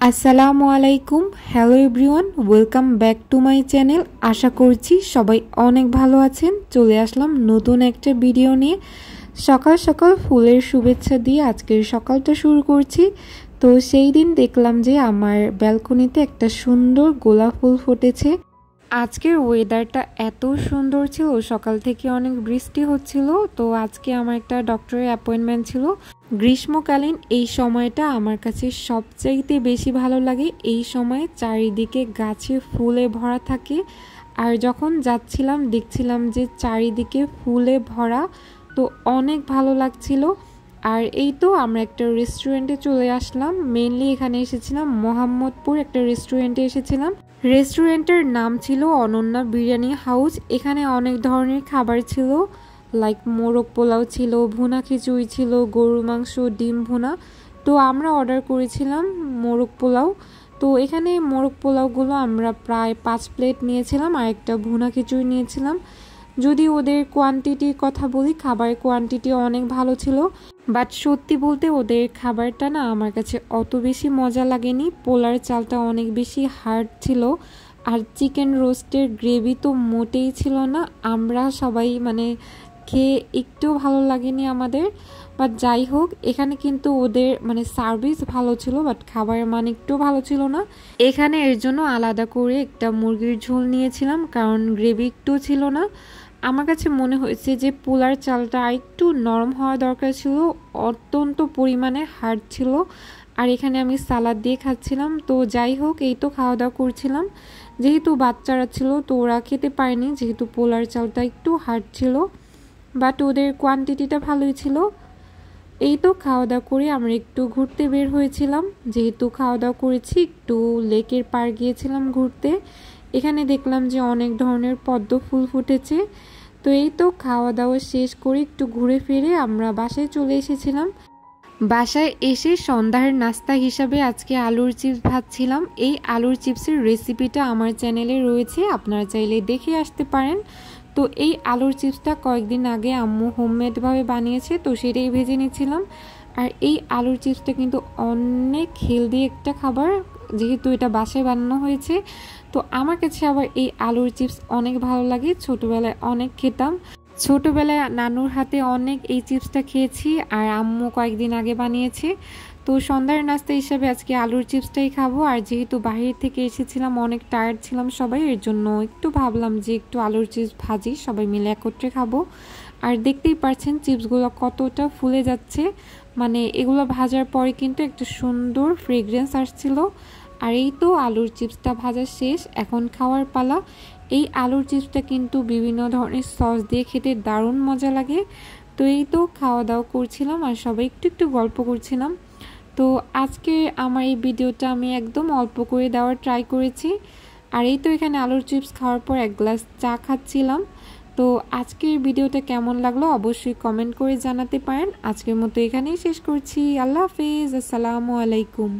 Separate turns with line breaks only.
আসসালামু আলাইকুম। Hello everyone, welcome back to my channel. আশা করছি সবাই অনেক ভালো আছেন। চলে আসলাম নতুন একটা ভিডিও নিয়ে। সকাল সকাল ফুলের শুভেচ্ছা দিয়ে আজকের সকালটা শুরু করছি। তো সেই দিন দেখলাম যে আমার ব্যালকনিতে একটা সুন্দর গোলাপ ফুল ফুটেছে। আজকের ওয়েদারটা এত সুন্দর ছিল, সকাল থেকে অনেক বৃষ্টি হচ্ছিল। তো আজকে আমার একটা ডক্টরের অ্যাপয়েন্টমেন্ট ছিল। গ্রীষ্মকালীন এই সময়টা আমার কাছে সবচাইতে বেশি ভালো লাগে। এই সময় চারিদিকে গাছে ফুলে ভরা থাকে, আর যখন যাচ্ছিলাম দেখছিলাম যে চারিদিকে ফুলে ভরা, তো অনেক ভালো লাগছিল। আর এই তো আমরা একটা রেস্টুরেন্টে চলে আসলাম। মেনলি এখানে এসেছিলাম মোহাম্মদপুর একটা রেস্টুরেন্টে এসেছিলাম। রেস্টুরেন্টের নাম ছিল অনন্যা বিরিয়ানি হাউস। এখানে অনেক ধরনের খাবার ছিল, লাইক মোরগ পোলাও ছিল, ভুনা খিচুড়ি ছিল, গরু মাংস, ডিম ভুনা। তো আমরা অর্ডার করেছিলাম মোরগ পোলাও। তো এখানে মোরগ পোলাওগুলো আমরা প্রায় 5 প্লেট নিয়েছিলাম, আর একটা ভুনা খিচুড়ি নিয়েছিলাম। যদি ওদের কোয়ান্টিটির কথা বলি, খাবারের কোয়ান্টিটি অনেক ভালো ছিল, বাট সত্যি বলতে ওদের খাবারটা না আমার কাছে অত বেশি মজা লাগেনি। পোলার চালটা অনেক বেশি হার্ড ছিল, আর চিকেন রোস্টের গ্রেভি তো মোটেই ছিল না। আমরা সবাই খেয়ে একটু ভালো লাগেনি আমাদের। বাট যাই হোক, এখানে কিন্তু ওদের সার্ভিস ভালো ছিল, বাট খাবারের মান একটু ভালো ছিল না। এখানে এর জন্য আলাদা করে একটা মুরগির ঝোল নিয়েছিলাম, কারণ গ্রেভি একটু ছিল না। আমার কাছে মনে হয়েছে যে পোলার চালটা একটু নরম হওয়া দরকার ছিল, অত্যন্ত পরিমাণে হার্ড ছিল। আর এখানে আমি সালাদ দিয়ে খাচ্ছিলাম। তো যাই হোক, এই তো খাওয়া দাওয়া করছিলাম। যেহেতু বাচ্চারা ছিল তো ওরা খেতে পারেনি, যেহেতু পোলার চালটা একটু হার্ড ছিল, বাট ওদের কোয়ান্টিটিটা ভালোই ছিল। এই তো খাওয়া দাওয়া করে আমরা একটু ঘুরতে বের হয়েছিলাম। যেহেতু খাওয়া দাওয়া করেছি, একটু লেকের পাড় গিয়েছিলাম ঘুরতে। এখানে দেখলাম যে অনেক ধরনের পদ্ম ফুল ফুটেছে। তো এই তো খাওয়া দাওয়া শেষ করে একটু ঘুরে ফিরে আমরা বাসায় চলে এসেছিলাম। বাসায় এসে সন্ধ্যার নাস্তা হিসাবে আজকে আলুর চিপস ভাজছিলাম। এই আলুর চিপসের রেসিপিটা আমার চ্যানেলে রয়েছে, আপনারা চাইলে দেখে আসতে পারেন। তো এই আলুর চিপসটা কয়েকদিন আগে আম্মু হোমমেডভাবে বানিয়েছে, তো সেটাই ভেজে নিচ্ছিলাম। আর এই আলুর চিপসটা কিন্তু অনেক হেলদি একটা খাবার, যেহেতু এটা বাসায় বানানো হয়েছে। তো আমার কাছে আবার এই আলুর চিপস অনেক ভালো লাগে, ছোটোবেলায় অনেক খেতাম। ছোটোবেলায় নানুর হাতে অনেক এই চিপসটা খেয়েছি, আর আম্মু কয়েকদিন আগে বানিয়েছে। তো সন্ধ্যার নাস্তা হিসাবে আজকে আলুর চিপসটাই খাবো। আর যেহেতু বাইরে থেকে এসেছিলাম, অনেক টায়ার্ড ছিলাম সবাই, এর জন্য একটু ভাবলাম যে একটু আলুর চিপস ভাজি, সবাই মিলে একত্রে খাবো। আর দেখতেই পাচ্ছেন চিপসগুলো কতটা ফুলে যাচ্ছে, এগুলো ভাজার পরে কিন্তু একটা সুন্দর ফ্রেগ্রেন্স আসছিল। আর এই তো আলুর চিপসটা ভাজা শেষ, এখন খাওয়ার পালা। এই আলুর চিপসটা কিন্তু বিভিন্ন ধরনের সস দিয়ে খেতে দারুণ মজা লাগে। তো এই তো খাওয়া দাওয়া করছিলাম আর সবাই একটু একটু গল্প করছিলাম। তো আজকে আমার এই ভিডিওটা আমি একদম অল্প করে দেওয়ার ট্রাই করেছি। আর এই তো এখানে আলুর চিপস খাওয়ার পর 1 গ্লাস চা খাচ্ছিলাম। তো আজকের ভিডিওটা কেমন লাগলো অবশ্যই কমেন্ট করে জানাতে পারেন। আজকের মতো এখানেই শেষ করছি। আল্লাহ হাফেজ, আসসালামু আলাইকুম।